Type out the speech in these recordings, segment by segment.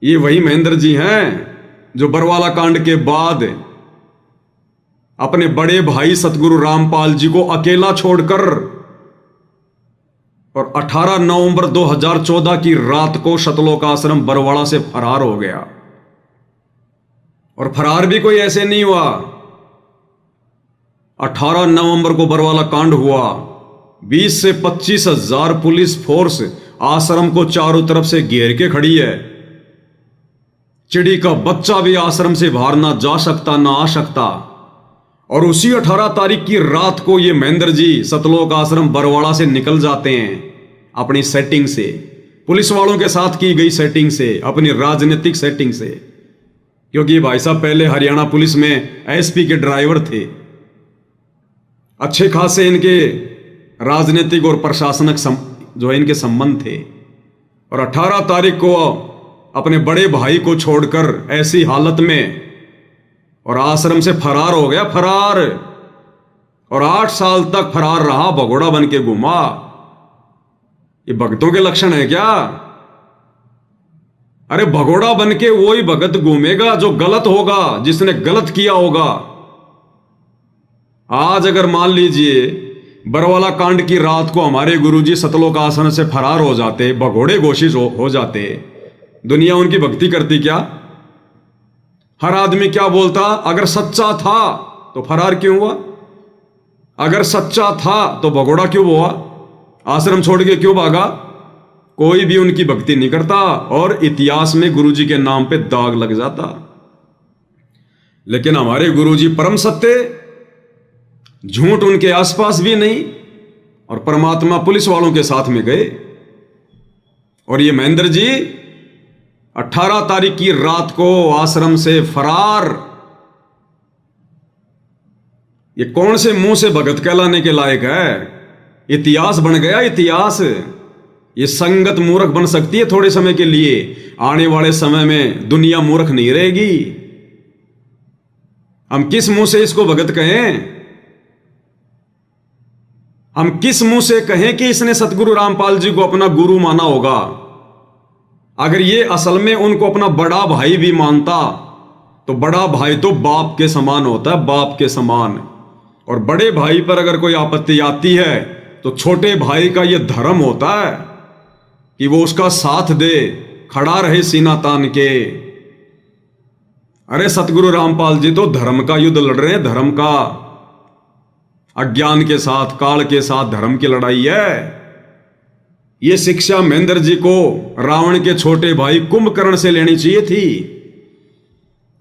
ये वही महेंद्र जी हैं जो बरवाला कांड के बाद अपने बड़े भाई सतगुरु रामपाल जी को अकेला छोड़कर और 18 नवंबर 2014 की रात को सतलोक आश्रम बरवाड़ा से फरार हो गया। और फरार भी कोई ऐसे नहीं हुआ। 18 नवंबर को बरवाला कांड हुआ। 20 से 25 हजार पुलिस फोर्स आश्रम को चारों तरफ से घेर के खड़ी है। चिड़ी का बच्चा भी आश्रम से बाहर ना जा सकता ना आ सकता। और उसी 18 तारीख की रात को ये महेंद्र जी सतलोक आश्रम बरवाड़ा से निकल जाते हैं अपनी सेटिंग से, पुलिस वालों के साथ की गई सेटिंग से, अपनी राजनीतिक सेटिंग से। क्योंकि भाई साहब पहले हरियाणा पुलिस में एसपी के ड्राइवर थे। अच्छे खासे इनके राजनीतिक और प्रशासनिक जो है इनके संबंध थे। और 18 तारीख को अपने बड़े भाई को छोड़कर ऐसी हालत में और आश्रम से फरार हो गया, फरार। और 8 साल तक फरार रहा, भगोड़ा बन के घूमा। ये भक्तों के लक्षण है क्या? अरे भगोड़ा बन के वही भगत घूमेगा जो गलत होगा, जिसने गलत किया होगा। आज अगर मान लीजिए बरवाला कांड की रात को हमारे गुरुजी सतलोक आश्रम से फरार हो जाते, भगोड़े घोषित हो जाते, दुनिया उनकी भक्ति करती क्या? हर आदमी क्या बोलता? अगर सच्चा था तो फरार क्यों हुआ? अगर सच्चा था तो भगोड़ा क्यों हुआ? आश्रम छोड़ के क्यों भागा? कोई भी उनकी भक्ति नहीं करता और इतिहास में गुरुजी के नाम पे दाग लग जाता। लेकिन हमारे गुरुजी परम सत्य, झूठ उनके आसपास भी नहीं, और परमात्मा पुलिस वालों के साथ में गए। और ये महेंद्र जी 18 तारीख की रात को आश्रम से फरार। ये कौन से मुंह से भगत कहलाने के लायक है? इतिहास बन गया, इतिहास। ये संगत मूर्ख बन सकती है थोड़े समय के लिए, आने वाले समय में दुनिया मूर्ख नहीं रहेगी। हम किस मुंह से इसको भगत कहें? हम किस मुंह से कहें कि इसने सतगुरु रामपाल जी को अपना गुरु माना होगा? अगर ये असल में उनको अपना बड़ा भाई भी मानता तो बड़ा भाई तो बाप के समान होता है, बाप के समान। और बड़े भाई पर अगर कोई आपत्ति आती है तो छोटे भाई का ये धर्म होता है कि वो उसका साथ दे, खड़ा रहे सीना तान के। अरे सतगुरु रामपाल जी तो धर्म का युद्ध लड़ रहे हैं, धर्म का। अज्ञान के साथ, काल के साथ धर्म की लड़ाई है। ये शिक्षा महेंद्र जी को रावण के छोटे भाई कुंभकर्ण से लेनी चाहिए थी।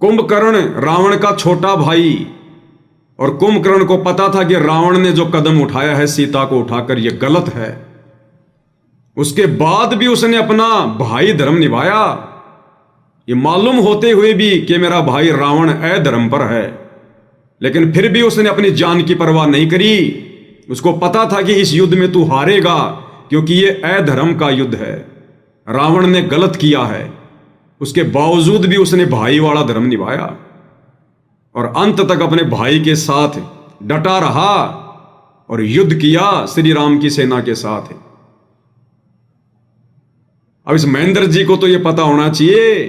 कुंभकर्ण रावण का छोटा भाई, और कुंभकर्ण को पता था कि रावण ने जो कदम उठाया है सीता को उठाकर ये गलत है। उसके बाद भी उसने अपना भाई धर्म निभाया, ये मालूम होते हुए भी कि मेरा भाई रावण अधर्म पर है। लेकिन फिर भी उसने अपनी जान की परवाह नहीं करी। उसको पता था कि इस युद्ध में तू हारेगा, क्योंकि ये अधर्म का युद्ध है, रावण ने गलत किया है। उसके बावजूद भी उसने भाई वाला धर्म निभाया और अंत तक अपने भाई के साथ डटा रहा और युद्ध किया श्री राम की सेना के साथ। अब इस महेंद्र जी को तो यह पता होना चाहिए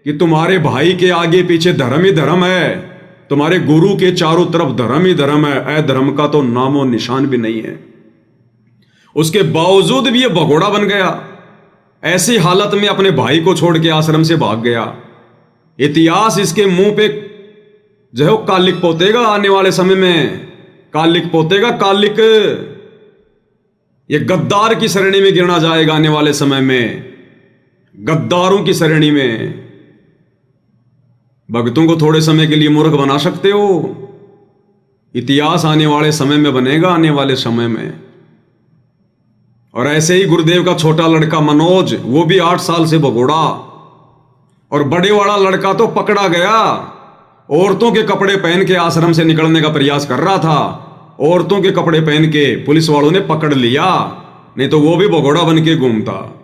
कि तुम्हारे भाई के आगे पीछे धर्म ही धर्म है, तुम्हारे गुरु के चारों तरफ धर्म ही धर्म है, अधर्म का तो नामो निशान भी नहीं है। उसके बावजूद भी यह भगोड़ा बन गया। ऐसी हालत में अपने भाई को छोड़ के आश्रम से भाग गया। इतिहास इसके मुंह पे जो है कालिक पोतेगा आने वाले समय में, कालिक पोतेगा, कालिक। ये गद्दार की श्रेणी में गिरना जाएगा आने वाले समय में, गद्दारों की श्रेणी में। भक्तों को थोड़े समय के लिए मूर्ख बना सकते हो, इतिहास आने वाले समय में बनेगा, आने वाले समय में। और ऐसे ही गुरुदेव का छोटा लड़का मनोज, वो भी 8 साल से भगोड़ा। और बड़े वाला लड़का तो पकड़ा गया, औरतों के कपड़े पहन के आश्रम से निकलने का प्रयास कर रहा था। औरतों के कपड़े पहन के पुलिस वालों ने पकड़ लिया, नहीं तो वो भी भगोड़ा बन के घूमता।